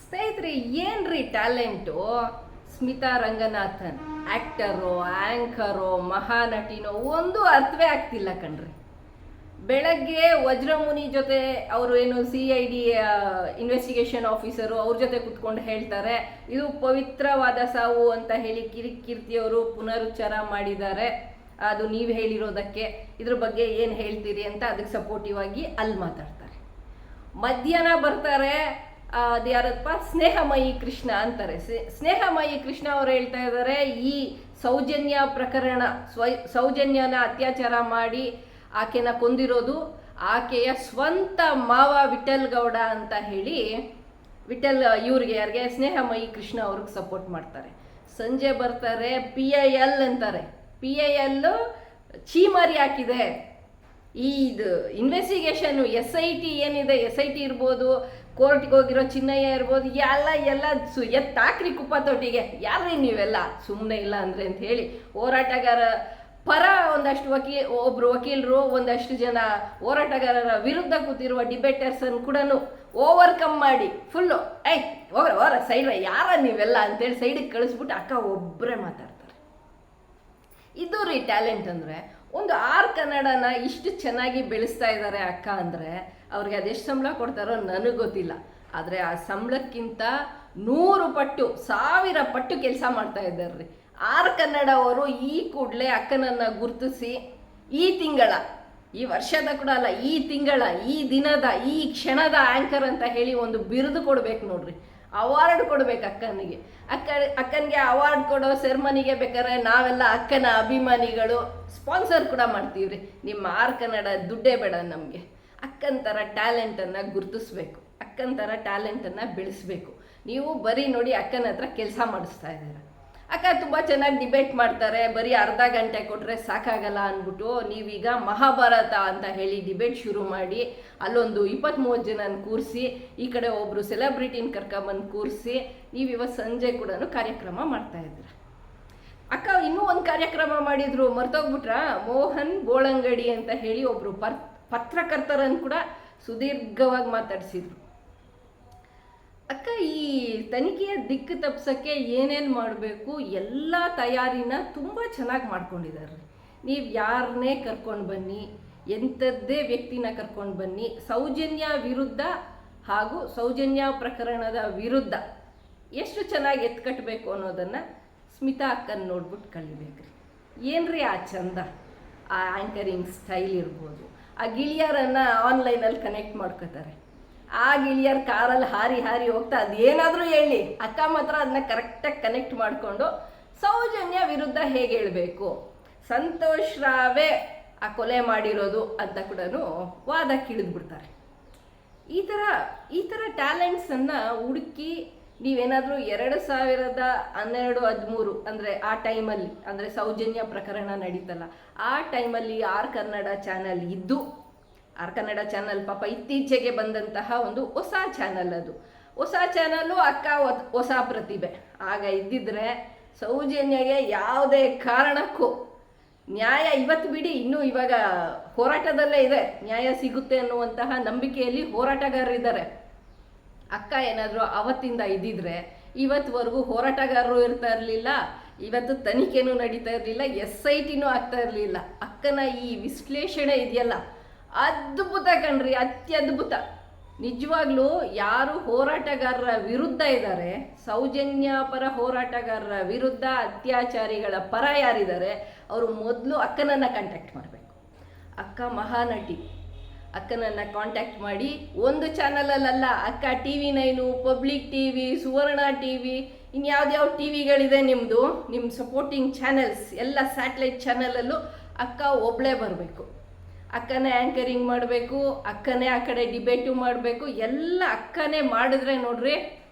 ಸ್ನೇಹಿತರೆ, ಏನ್ರಿ ಟ್ಯಾಲೆಂಟು? ಸ್ಮಿತಾ ರಂಗನಾಥನ್ ಆ್ಯಕ್ಟರೋ, ಆ್ಯಂಕರೋ, ಮಹಾನಟಿನೋ ಒಂದು ಅರ್ಥವೇ ಆಗ್ತಿಲ್ಲ ಕಣ್ರಿ. ಬೆಳಗ್ಗೆ ವಜ್ರಮುನಿ ಜೊತೆ ಅವರು ಏನು CID ಇನ್ವೆಸ್ಟಿಗೇಷನ್ ಆಫೀಸರು ಅವ್ರ ಜೊತೆ ಕುತ್ಕೊಂಡು ಹೇಳ್ತಾರೆ ಇದು ಪವಿತ್ರವಾದ ಸಾವು ಅಂತ ಹೇಳಿ ಕೀರ್ತಿಯವರು ಪುನರುಚ್ಚಾರ ಮಾಡಿದ್ದಾರೆ. ಅದು ನೀವು ಹೇಳಿರೋದಕ್ಕೆ ಇದ್ರ ಬಗ್ಗೆ ಏನು ಹೇಳ್ತೀರಿ ಅಂತ ಅದಕ್ಕೆ ಸಪೋರ್ಟಿವ್ ಆಗಿ ಅಲ್ಲಿ ಮಾತಾಡ್ತಾರೆ. ಮಧ್ಯಾಹ್ನ ಬರ್ತಾರೆ, ಅದು ಯಾರಪ್ಪ, ಸ್ನೇಹಮಯಿ ಕೃಷ್ಣ ಅಂತಾರೆ. ಸ್ನೇಹಮಯಿ ಕೃಷ್ಣ ಅವರು ಹೇಳ್ತಾ ಇದ್ದಾರೆ, ಈ ಸೌಜನ್ಯ ಪ್ರಕರಣ, ಸೌಜನ್ಯನ ಅತ್ಯಾಚಾರ ಮಾಡಿ ಆಕೆನ ಕೊಂದಿರೋದು ಆಕೆಯ ಸ್ವಂತ ಮಾವ ವಿಠಲ್ ಗೌಡ ಅಂತ ಹೇಳಿ ವಿಠಲ್ ಇವ್ರಿಗೆ ಯಾರಿಗೆ ಸ್ನೇಹಮಯಿ ಕೃಷ್ಣ ಅವ್ರಿಗೆ ಸಪೋರ್ಟ್ ಮಾಡ್ತಾರೆ. ಸಂಜೆ ಬರ್ತಾರೆ, PIL ಅಂತಾರೆ. PIL ಚೀಮಾರಿ ಹಾಕಿದೆ. ಇದು ಇನ್ವೆಸ್ಟಿಗೇಷನ್ SIT ಏನಿದೆ, SIT ಇರ್ಬೋದು, ಕೋರ್ಟ್ಗೆ ಹೋಗಿರೋ ಚಿನ್ನಯ್ಯ ಇರ್ಬೋದು, ಎಲ್ಲ ಎತ್ತಾಕ್ರಿ ಕುಪ್ಪ ತೊಟ್ಟಿಗೆ, ಯಾರ್ರಿ ನೀವೆಲ್ಲ ಸುಮ್ಮನೆ ಇಲ್ಲ ಅಂದರೆ ಅಂತ ಹೇಳಿ ಹೋರಾಟಗಾರ ಪರ ಒಂದಷ್ಟು ಒಬ್ರು ವಕೀಲರು, ಒಂದಷ್ಟು ಜನ ಹೋರಾಟಗಾರರ ವಿರುದ್ಧ ಕೂತಿರುವ ಡಿಬೇಟರ್ಸನ್ನು ಕೂಡ ಓವರ್ಕಮ್ ಮಾಡಿ ಫುಲ್ಲು ಹೋಗ್ರ ಸೈಡ್ ಯಾರ ನೀವೆಲ್ಲ ಅಂತೇಳಿ ಸೈಡಿಗೆ ಕಳಿಸ್ಬಿಟ್ಟು ಅಕ್ಕ ಒಬ್ಬರೇ ಮಾತಾಡ್ತಾರೆ. ಇದು ರೀ ಟ್ಯಾಲೆಂಟ್ ಅಂದರೆ. ಒಂದು ಕನ್ನಡನ ಇಷ್ಟು ಚೆನ್ನಾಗಿ ಬೆಳೆಸ್ತಾ ಇದ್ದಾರೆ ಅಕ್ಕ ಅಂದರೆ ಅವ್ರಿಗೆ ಅದೆಷ್ಟು ಸಂಬಳ ಕೊಡ್ತಾರೋ ನನಗೆ ಗೊತ್ತಿಲ್ಲ. ಆದರೆ ಆ ಸಂಬಳಕ್ಕಿಂತ 100 ಪಟ್ಟು 1000 ಪಟ್ಟು ಕೆಲಸ ಮಾಡ್ತಾ ಇದ್ದಾರೆ ರೀ. ಕನ್ನಡ ಅವರು ಈ ಕೂಡಲೇ ಅಕ್ಕನನ್ನು ಗುರುತಿಸಿ ಈ ವರ್ಷದ ಕೂಡ ಅಲ್ಲ, ಈ ತಿಂಗಳ, ಈ ದಿನದ, ಈ ಕ್ಷಣದ ಆ್ಯಂಕರ್ ಅಂತ ಹೇಳಿ ಒಂದು ಬಿರುದು ಕೊಡ್ಬೇಕು ನೋಡ್ರಿ. ಅವಾರ್ಡ್ ಕೊಡ್ಬೇಕು ಅಕ್ಕನಿಗೆ. ಅಕ್ಕನಿಗೆ ಅವಾರ್ಡ್ ಕೊಡೋ ಸೆರೆಮನಿಗೆ ಬೇಕಾದ್ರೆ ನಾವೆಲ್ಲ ಅಕ್ಕನ ಅಭಿಮಾನಿಗಳು ಸ್ಪಾನ್ಸರ್ ಕೂಡ ಮಾಡ್ತೀವ್ರಿ. ನಿಮ್ಮ ಕನ್ನಡ ದುಡ್ಡೇ ಬೇಡ ನಮಗೆ. ಅಕ್ಕನ ಥರ ಟ್ಯಾಲೆಂಟನ್ನು ಗುರುತಿಸ್ಬೇಕು, ಅಕ್ಕನ ಥರ ಟ್ಯಾಲೆಂಟನ್ನು ಬೆಳೆಸ್ಬೇಕು. ನೀವು ಬರೀ ನೋಡಿ ಅಕ್ಕನ ಹತ್ರ ಕೆಲಸ ಮಾಡಿಸ್ತಾ ಇದ್ದೀರ. ಅಕ್ಕ ತುಂಬ ಚೆನ್ನಾಗಿ ಡಿಬೇಟ್ ಮಾಡ್ತಾರೆ, ಬರೀ ಅರ್ಧ ಗಂಟೆ ಕೊಟ್ಟರೆ ಸಾಕಾಗಲ್ಲ ಅಂದ್ಬಿಟ್ಟು ನೀವೀಗ ಮಹಾಭಾರತ ಅಂತ ಹೇಳಿ ಡಿಬೇಟ್ ಶುರು ಮಾಡಿ ಅಲ್ಲೊಂದು 20-30 ಜನನ ಕೂರಿಸಿ, ಈ ಕಡೆ ಒಬ್ಬರು ಸೆಲೆಬ್ರಿಟಿನ ಕರ್ಕೊಂಬಂದು ಕೂರಿಸಿ ನೀವು ಇವತ್ತು ಸಂಜೆ ಕೂಡ ಕಾರ್ಯಕ್ರಮ ಮಾಡ್ತಾ ಇದ್ದೀರ. ಅಕ್ಕ ಇನ್ನೂ ಒಂದು ಕಾರ್ಯಕ್ರಮ ಮಾಡಿದ್ರು, ಮರ್ತೋಗ್ಬಿಟ್ರ? ಮೋಹನ್ ಬೋಳಂಗಡಿ ಅಂತ ಹೇಳಿ ಒಬ್ಬರು ಪತ್ರಕರ್ತರನ್ನು ಕೂಡ ಸುದೀರ್ಘವಾಗಿ ಮಾತಾಡಿಸಿದ್ರು. ಅಕ್ಕ ಈ ತನಿಖೆಯ ದಿಕ್ಕು ತಪ್ಪಿಸೋಕ್ಕೆ ಏನೇನು ಮಾಡಬೇಕು ಎಲ್ಲ ತಯಾರಿನ ತುಂಬ ಚೆನ್ನಾಗಿ ಮಾಡ್ಕೊಂಡಿದ್ದಾರೆ. ನೀವು ಯಾರನ್ನೇ ಕರ್ಕೊಂಡು ಬನ್ನಿ, ಎಂಥದ್ದೇ ವ್ಯಕ್ತಿನ ಕರ್ಕೊಂಡು ಬನ್ನಿ, ಸೌಜನ್ಯ ವಿರುದ್ಧ ಹಾಗೂ ಸೌಜನ್ಯ ಪ್ರಕರಣದ ವಿರುದ್ಧ ಎಷ್ಟು ಚೆನ್ನಾಗಿ ಎತ್ಕಟ್ಟಬೇಕು ಅನ್ನೋದನ್ನು ಸ್ಮಿತಾ ಅಕ್ಕನ ನೋಡ್ಬಿಟ್ಟು ಕಲಿಬೇಕ್ರಿ. ಏನ್ರಿ ಆ ಚಂದ, ಆ ಆ್ಯಂಕರಿಂಗ್ ಸ್ಟೈಲ್ ಇರ್ಬೋದು. ಆ ಗಿಳಿಯರನ್ನು ಆನ್ಲೈನಲ್ಲಿ ಕನೆಕ್ಟ್ ಮಾಡ್ಕೋತಾರೆ. ಆ ಗಿಳಿಯರ್ ಕಾರಲ್ಲಿ ಹಾರಿ ಹೋಗ್ತಾ ಅದೇನಾದರೂ ಹೇಳಿ ಅಕ್ಕ ಮಾತ್ರ ಅದನ್ನ ಕರೆಕ್ಟಾಗಿ ಕನೆಕ್ಟ್ ಮಾಡಿಕೊಂಡು ಸೌಜನ್ಯ ವಿರುದ್ಧ ಹೇಗೆ ಹೇಳಬೇಕು, ಸಂತೋಷ್ ರಾವೇ ಆ ಕೊಲೆ ಮಾಡಿರೋದು ಅಂತ ಕೂಡ ವಾದಕ್ಕೆ ಇಳಿದ್ಬಿಡ್ತಾರೆ. ಈ ಥರ ಟ್ಯಾಲೆಂಟ್ಸನ್ನು ಹುಡುಕಿ ನೀವೇನಾದರೂ 2012-13 ಅಂದರೆ ಆ ಟೈಮಲ್ಲಿ, ಅಂದರೆ ಸೌಜನ್ಯ ಪ್ರಕರಣ ನಡೀತಲ್ಲ ಆ ಟೈಮಲ್ಲಿ ಕನ್ನಡ ಚಾನಲ್ ಇದ್ದು, ಕನ್ನಡ ಚಾನಲ್ ಪಾಪ ಇತ್ತೀಚೆಗೆ ಬಂದಂತಹ ಒಂದು ಹೊಸ ಚಾನಲ್, ಅದು ಹೊಸ ಚಾನಲ್ಲು ಅಕ್ಕ ಹೊಸ ಪ್ರತಿಭೆ. ಆಗ ಇದ್ದಿದ್ರೆ ಸೌಜನ್ಯಗೆ ಯಾವುದೇ ಕಾರಣಕ್ಕೂ ನ್ಯಾಯ, ಇವತ್ತು ಬಿಡಿ ಇನ್ನೂ ಇವಾಗ ಹೋರಾಟದಲ್ಲೇ ಇದೆ, ನ್ಯಾಯ ಸಿಗುತ್ತೆ ಅನ್ನುವಂತಹ ನಂಬಿಕೆಯಲ್ಲಿ ಹೋರಾಟಗಾರರಿದ್ದಾರೆ. ಅಕ್ಕ ಏನಾದರೂ ಅವತ್ತಿಂದ ಇದ್ದಿದ್ರೆ ಇವತ್ತುವರೆಗೂ ಹೋರಾಟಗಾರರು ಇರ್ತಾ ಇರಲಿಲ್ಲ, ಇವತ್ತು ತನಿಖೆನೂ ನಡೀತಾ ಇರಲಿಲ್ಲ, SITನೂ ಆಗ್ತಾ ಇರಲಿಲ್ಲ. ಅಕ್ಕನ ಈ ವಿಶ್ಲೇಷಣೆ ಇದೆಯಲ್ಲ, ಅದ್ಭುತ ಕಣ್ರಿ, ಅತ್ಯದ್ಭುತ. ನಿಜವಾಗ್ಲೂ ಯಾರು ಹೋರಾಟಗಾರರ ವಿರುದ್ಧ ಇದ್ದಾರೆ, ಸೌಜನ್ಯ ಪರ ಹೋರಾಟಗಾರರ ವಿರುದ್ಧ, ಅತ್ಯಾಚಾರಿಗಳ ಪರ ಯಾರಿದ್ದಾರೆ ಅವರು ಮೊದಲು ಅಕ್ಕನನ್ನು ಕಾಂಟ್ಯಾಕ್ಟ್ ಮಾಡಬೇಕು. ಅಕ್ಕ ಮಹಾನಟಿ, ಅಕ್ಕನನ್ನು ಕಾಂಟ್ಯಾಕ್ಟ್ ಮಾಡಿ ಒಂದು ಚಾನಲಲ್ಲ, ಅಕ್ಕ TV9, ಪಬ್ಲಿಕ್ TV, ಸುವರ್ಣ TV, ಇನ್ಯಾವ್ದ್ಯಾವ TVಗಳಿದೆ ನಿಮ್ಮದು, ನಿಮ್ಮ ಸಪೋರ್ಟಿಂಗ್ ಚಾನೆಲ್ಸ್ ಎಲ್ಲ ಸ್ಯಾಟಲೈಟ್ ಚಾನಲಲ್ಲೂ ಅಕ್ಕ ಒಬ್ಬಳೇ ಬರಬೇಕು. ಅಕ್ಕನೇ ಆ್ಯಂಕರಿಂಗ್ ಮಾಡಬೇಕು, ಅಕ್ಕನೇ ಆ ಕಡೆ ಡಿಬೇಟು ಮಾಡಬೇಕು. ಎಲ್ಲ ಅಕ್ಕನೇ ಮಾಡಿದ್ರೆ ನೋಡ್ರಿ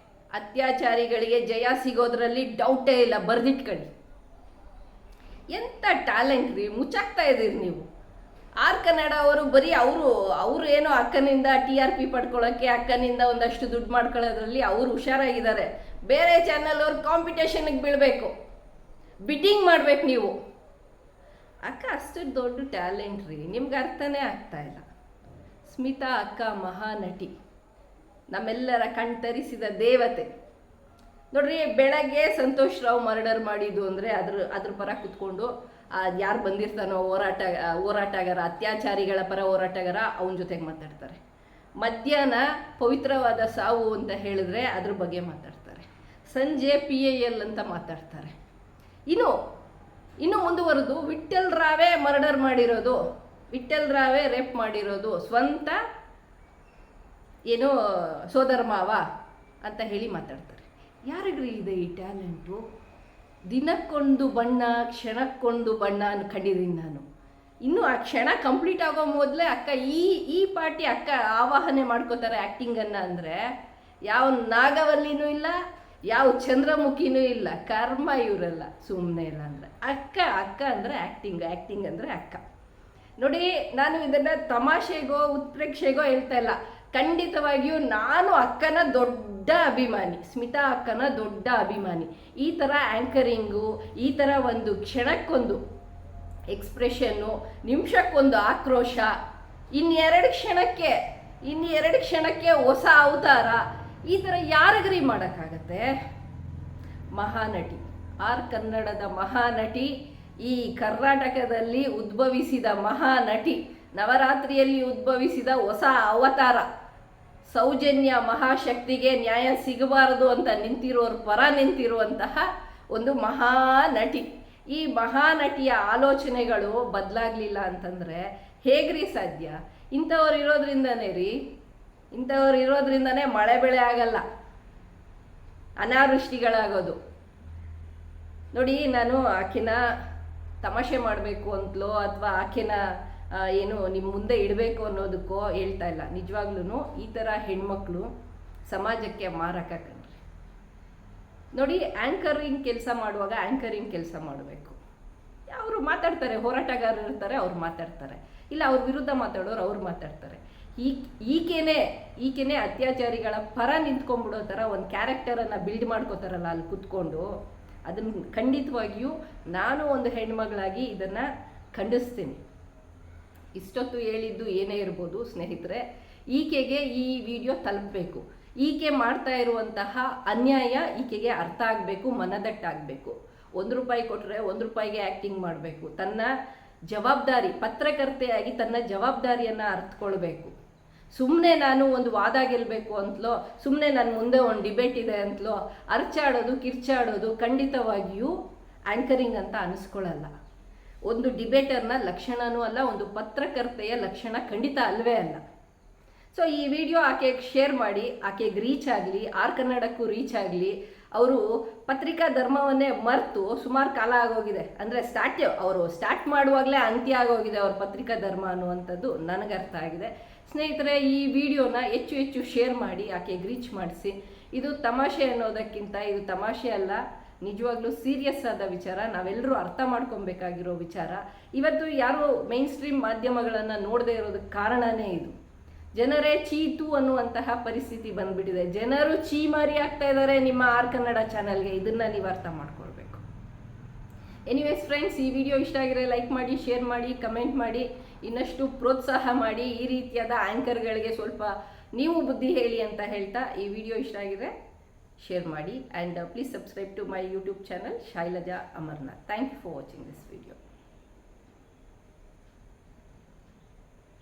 ಅತ್ಯಾಚಾರಿಗಳಿಗೆ ಜಯ ಸಿಗೋದ್ರಲ್ಲಿ ಡೌಟೇ ಇಲ್ಲ, ಬರ್ದಿಟ್ಕೊಳ್ಳಿ. ಎಂಥ ಟ್ಯಾಲೆಂಟ್ ರೀ, ಮುಚ್ಚಾಕ್ತಾ ಇದ್ದೀರಿ ನೀವು. ಕನ್ನಡ ಅವರು ಬರೀ ಅವರು ಏನೋ ಅಕ್ಕನಿಂದ TRP ಪಡ್ಕೊಳ್ಳೋಕ್ಕೆ, ಅಕ್ಕನಿಂದ ಒಂದಷ್ಟು ದುಡ್ಡು ಮಾಡ್ಕೊಳ್ಳೋದ್ರಲ್ಲಿ ಅವರು ಹುಷಾರಾಗಿದ್ದಾರೆ. ಬೇರೆ ಚಾನಲ್ ಅವ್ರು ಕಾಂಪಿಟೇಷನ್ಗೆ ಬೀಳಬೇಕು, ಬಿಡ್ಡಿಂಗ್ ಮಾಡ್ಬೇಕು ನೀವು. ಅಕ್ಕ ಅಷ್ಟು ದೊಡ್ಡ ಟ್ಯಾಲೆಂಟ್ ರೀ, ನಿಮ್ಗೆ ಅರ್ಥನೇ ಆಗ್ತಾ ಇಲ್ಲ. ಸ್ಮಿತಾ ಅಕ್ಕ ಮಹಾನಟಿ. ನಮ್ಮೆಲ್ಲರ ಕಣ್ತರಿಸಿದ ದೇವತೆ. ನೋಡ್ರಿ, ಬೆಳಗ್ಗೆ ಸಂತೋಷ್ ರಾವ್ ಮರ್ಡರ್ ಮಾಡಿದ್ದು ಅಂದರೆ ಅದ್ರ ಪರ ಕುತ್ಕೊಂಡು ಯಾರು ಬಂದಿರ್ತಾನೋ ಹೋರಾಟಗಾರ, ಅತ್ಯಾಚಾರಿಗಳ ಪರ ಹೋರಾಟಗಾರ, ಅವನ ಜೊತೆಗೆ ಮಾತಾಡ್ತಾರೆ. ಮಧ್ಯಾಹ್ನ ಪವಿತ್ರವಾದ ಸಾವು ಅಂತ ಹೇಳಿದ್ರೆ ಅದ್ರ ಬಗ್ಗೆ ಮಾತಾಡ್ತಾರೆ. ಸಂಜೆ PIL ಅಂತ ಮಾತಾಡ್ತಾರೆ. ಇನ್ನು ಮುಂದುವರೆದು ವಿಠ್ಠಲ್ ರಾವೇ ಮರ್ಡರ್ ಮಾಡಿರೋದು, ವಿಠ್ಠಲ್ ರಾವೇ ರೇಪ್ ಮಾಡಿರೋದು ಸ್ವಂತ ಏನೋ ಸೋದರ ಮಾವ ಅಂತ ಹೇಳಿ ಮಾತಾಡ್ತಾರೆ. ಯಾರಿಗ್ರಿ ಇದೆ ಈ ಟ್ಯಾಲೆಂಟು? ದಿನಕ್ಕೊಂದು ಬಣ್ಣ, ಕ್ಷಣಕ್ಕೊಂದು ಬಣ್ಣ ಅನ್ಕೊಂಡಿದ್ದೀನಿ ನಾನು. ಇನ್ನು ಆ ಕ್ಷಣ ಕಂಪ್ಲೀಟ್ ಆಗೋ ಮೊದಲೇ ಅಕ್ಕ ಈ ಪಾರ್ಟಿ ಅಕ್ಕ ಆವಾಹನೆ ಮಾಡ್ಕೋತಾರೆ ಆ್ಯಕ್ಟಿಂಗನ್ನು. ಅಂದರೆ ಯಾವ ನಾಗವಲ್ಲಿನೂ ಇಲ್ಲ, ಯಾವ ಚಂದ್ರಮುಖಿನೂ ಇಲ್ಲ, ಕರ್ಮ ಇವರೆಲ್ಲ ಸುಮ್ಮನೆ ಇಲ್ಲ. ಅಂದರೆ ಅಕ್ಕ ಅಂದರೆ ಆ್ಯಕ್ಟಿಂಗ್ ಅಂದರೆ ಅಕ್ಕ. ನೋಡಿ, ನಾನು ಇದನ್ನು ತಮಾಷೆಗೋ ಉತ್ಪ್ರೇಕ್ಷೆಗೋ ಹೇಳ್ತಾ ಇಲ್ಲ. ಖಂಡಿತವಾಗಿಯೂ ನಾನು ಅಕ್ಕನ ದೊಡ್ಡ ಅಭಿಮಾನಿ, ಸ್ಮಿತಾ ಅಕ್ಕನ ದೊಡ್ಡ ಅಭಿಮಾನಿ. ಈ ಥರ ಆ್ಯಂಕರಿಂಗು, ಈ ಥರ ಒಂದು ಕ್ಷಣಕ್ಕೊಂದು ಎಕ್ಸ್ಪ್ರೆಷನ್ನು, ನಿಮಿಷಕ್ಕೊಂದು ಆಕ್ರೋಶ, ಇನ್ನೆರಡು ಕ್ಷಣಕ್ಕೆ ಹೊಸ ಅವತಾರ, ಈ ಥರ ಯಾರಿಗ್ರಿ ಮಾಡೋಕ್ಕಾಗತ್ತೆ? ಮಹಾನಟಿ, ಕನ್ನಡದ ಮಹಾನಟಿ, ಈ ಕರ್ನಾಟಕದಲ್ಲಿ ಉದ್ಭವಿಸಿದ ಮಹಾನಟಿ, ನವರಾತ್ರಿಯಲ್ಲಿ ಉದ್ಭವಿಸಿದ ಹೊಸ ಅವತಾರ, ಸೌಜನ್ಯ ಮಹಾಶಕ್ತಿಗೆ ನ್ಯಾಯ ಸಿಗಬಾರದು ಅಂತ ನಿಂತಿರೋರ ಪರ ನಿಂತಿರುವಂತಹ ಒಂದು ಮಹಾನಟಿ. ಈ ಮಹಾನಟಿಯ ಆಲೋಚನೆಗಳು ಬದಲಾಗಲಿಲ್ಲ ಅಂತಂದರೆ ಹೇಗ್ರಿ ಸಾಧ್ಯ? ಇಂಥವ್ರು ಇರೋದ್ರಿಂದನೇ ಮಳೆ ಬೆಳೆ ಆಗಲ್ಲ, ಅನಾವೃಷ್ಟಿಗಳಾಗೋದು. ನೋಡಿ, ನಾನು ಆಕೆನ ತಮಾಷೆ ಮಾಡಬೇಕು ಅಂತಲೋ ಅಥವಾ ಆಕೆನ ಏನು ನಿಮ್ಮ ಮುಂದೆ ಇಡಬೇಕು ಅನ್ನೋದಕ್ಕೋ ಹೇಳ್ತಾ ಇಲ್ಲ. ನಿಜವಾಗ್ಲೂ ಈ ಥರ ಹೆಣ್ಮಕ್ಳು ಸಮಾಜಕ್ಕೆ ಮಾರಕ ಕಣ್ರಿ. ನೋಡಿ, ಆ್ಯಂಕರಿಂಗ್ ಕೆಲಸ ಮಾಡುವಾಗ ಆ್ಯಂಕರಿಂಗ್ ಕೆಲಸ ಮಾಡಬೇಕು. ಅವರು ಮಾತಾಡ್ತಾರೆ, ಹೋರಾಟಗಾರರು ಇರ್ತಾರೆ, ಅವ್ರು ಮಾತಾಡ್ತಾರೆ, ಇಲ್ಲ ಅವ್ರ ವಿರುದ್ಧ ಮಾತಾಡೋರು ಅವ್ರು ಮಾತಾಡ್ತಾರೆ. ಈಕೆನೇ ಅತ್ಯಾಚಾರಿಗಳ ಪರ ನಿಂತ್ಕೊಂಡ್ಬಿಡೋ ಥರ ಒಂದು ಕ್ಯಾರೆಕ್ಟರನ್ನು ಬಿಲ್ಡ್ ಮಾಡ್ಕೋತಾರಲ್ಲ ಅಲ್ಲಿ ಕುತ್ಕೊಂಡು, ಅದನ್ನು ಖಂಡಿತವಾಗಿಯೂ ನಾನು ಒಂದು ಹೆಣ್ಮಗಳಾಗಿ ಇದನ್ನು ಖಂಡಿಸ್ತೀನಿ. ಇಷ್ಟೊತ್ತು ಹೇಳಿದ್ದು ಏನೇ ಇರ್ಬೋದು ಸ್ನೇಹಿತರೆ, ಈಕೆಗೆ ಈ ವಿಡಿಯೋ ತಲುಪಬೇಕು. ಈಕೆ ಮಾಡ್ತಾ ಇರುವಂತಹ ಅನ್ಯಾಯ ಈಕೆಗೆ ಅರ್ಥ ಆಗಬೇಕು, ಮನದಟ್ಟಾಗಬೇಕು. ₹1 ಕೊಟ್ಟರೆ ₹1 ಆ್ಯಕ್ಟಿಂಗ್ ಮಾಡಬೇಕು. ತನ್ನ ಜವಾಬ್ದಾರಿ, ಪತ್ರಕರ್ತೆಯಾಗಿ ತನ್ನ ಜವಾಬ್ದಾರಿಯನ್ನು ಅರ್ಥಕೊಳ್ಬೇಕು. ಸುಮ್ಮನೆ ನಾನು ಒಂದು ವಾದ ಗೆಲ್ಲಬೇಕು ಅಂತಲೋ, ಸುಮ್ಮನೆ ನನ್ನ ಮುಂದೆ ಒಂದು ಡಿಬೇಟ್ ಇದೆ ಅಂತಲೋ ಅರ್ಚಾಡೋದು, ಕಿರ್ಚಾಡೋದು ಖಂಡಿತವಾಗಿಯೂ ಆ್ಯಂಕರಿಂಗ್ ಅಂತ ಅನಿಸ್ಕೊಳ್ಳಲ್ಲ. ಒಂದು ಡಿಬೇಟರ್ನ ಲಕ್ಷಣವೂ ಅಲ್ಲ, ಒಂದು ಪತ್ರಕರ್ತೆಯ ಲಕ್ಷಣ ಖಂಡಿತ ಅಲ್ವೇ ಅಲ್ಲ. ಸೊ ಈ ವಿಡಿಯೋ ಆಕೆಗೆ ಶೇರ್ ಮಾಡಿ, ಆಕೆಗೆ ರೀಚ್ ಆಗಲಿ, ಕನ್ನಡಕ್ಕೂ ರೀಚ್ ಆಗಲಿ. ಅವರು ಪತ್ರಿಕಾ ಧರ್ಮವನ್ನೇ ಮರೆತು ಸುಮಾರು ಕಾಲ ಆಗೋಗಿದೆ. ಅಂದರೆ ಅವರು ಸ್ಟಾರ್ಟ್ ಮಾಡುವಾಗಲೇ ಅಂತ್ಯ ಆಗೋಗಿದೆ ಅವ್ರ ಪತ್ರಿಕಾ ಧರ್ಮ ಅನ್ನುವಂಥದ್ದು ನನಗೆ ಅರ್ಥ ಆಗಿದೆ. ಸ್ನೇಹಿತರೆ, ಈ ವಿಡಿಯೋನ ಹೆಚ್ಚು ಶೇರ್ ಮಾಡಿ ಆಕೆಗೆ ರೀಚ್ ಮಾಡಿಸಿ. ಇದು ತಮಾಷೆ ಅನ್ನೋದಕ್ಕಿಂತ ಇದು ತಮಾಷೆ ಅಲ್ಲ, ನಿಜವಾಗ್ಲೂ ಸೀರಿಯಸ್ ಆದ ವಿಚಾರ, ನಾವೆಲ್ಲರೂ ಅರ್ಥ ಮಾಡ್ಕೊಬೇಕಾಗಿರೋ ವಿಚಾರ. ಇವತ್ತು ಯಾರು ಮೈನ್ ಸ್ಟ್ರೀಮ್ ಮಾಧ್ಯಮಗಳನ್ನು ನೋಡದೇ ಇರೋದಕ್ಕೆ ಕಾರಣನೇ ಇದು. ಜನರೇ ಚೀತು ಅನ್ನುವಂತಹ ಪರಿಸ್ಥಿತಿ ಬಂದ್ಬಿಟ್ಟಿದೆ. ಜನರು ಚೀಮಾರಿ ಆಗ್ತಾ ಇದ್ದಾರೆ ನಿಮ್ಮ ಕನ್ನಡ ಚಾನಲ್ಗೆ. ಇದನ್ನು ನೀವು ಅರ್ಥ ಮಾಡ್ಕೊಳ್ಬೇಕು. ಎನಿವೇಸ್ ಫ್ರೆಂಡ್ಸ್, ಈ ವಿಡಿಯೋ ಇಷ್ಟ ಆಗಿದ್ರೆ ಲೈಕ್ ಮಾಡಿ, ಶೇರ್ ಮಾಡಿ, ಕಮೆಂಟ್ ಮಾಡಿ, ಇನ್ನಷ್ಟು ಪ್ರೋತ್ಸಾಹ ಮಾಡಿ. ಈ ರೀತಿಯಾದ ಆ್ಯಂಕರ್ಗಳಿಗೆ ಸ್ವಲ್ಪ ನೀವು ಬುದ್ಧಿ ಹೇಳಿ ಅಂತ ಹೇಳ್ತಾ, ಈ ವಿಡಿಯೋ ಇಷ್ಟ ಆಗಿದೆ ಶೇರ್ ಮಾಡಿ. And please subscribe to my YouTube channel Shailaja Amarnath. Thank you for watching this video.